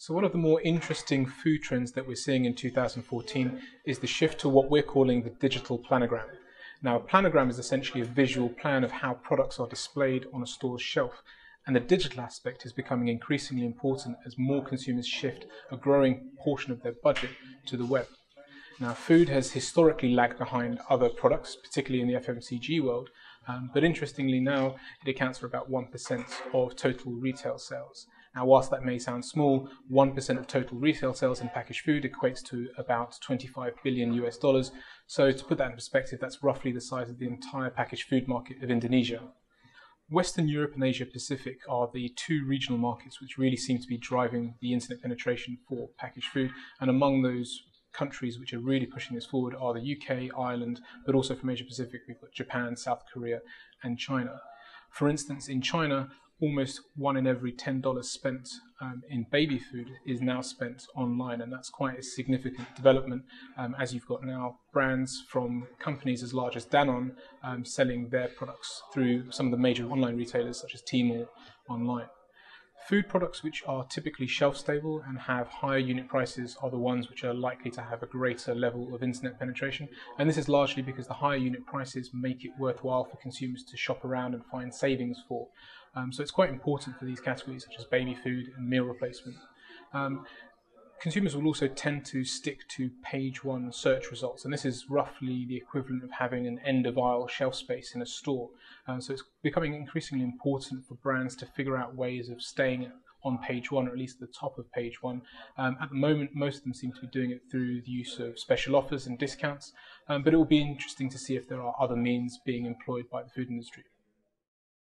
So one of the more interesting food trends that we're seeing in 2014 is the shift to what we're calling the digital planogram. Now, a planogram is essentially a visual plan of how products are displayed on a store's shelf, and the digital aspect is becoming increasingly important as more consumers shift a growing portion of their budget to the web. Now, food has historically lagged behind other products, particularly in the FMCG world, but interestingly now it accounts for about 1% of total retail sales. Now, whilst that may sound small, 1% of total retail sales in packaged food equates to about 25 billion US dollars. So to put that in perspective, that's roughly the size of the entire packaged food market of Indonesia. Western Europe and Asia Pacific are the two regional markets which really seem to be driving the internet penetration for packaged food, and among those countries which are really pushing this forward are the UK, Ireland, but also from Asia Pacific we've got Japan, South Korea and China. For instance, in China, almost $1 in every $10 spent in baby food is now spent online, and that's quite a significant development as you've got now brands from companies as large as Danone selling their products through some of the major online retailers such as Tmall online. Food products which are typically shelf stable and have higher unit prices are the ones which are likely to have a greater level of internet penetration, and this is largely because the higher unit prices make it worthwhile for consumers to shop around and find savings for. So it's quite important for these categories such as baby food and meal replacement. Consumers will also tend to stick to page one search results, and this is roughly the equivalent of having an end of aisle shelf space in a store. So it's becoming increasingly important for brands to figure out ways of staying on page one, or at least the top of page one. At the moment, most of them seem to be doing it through the use of special offers and discounts, but it will be interesting to see if there are other means being employed by the food industry.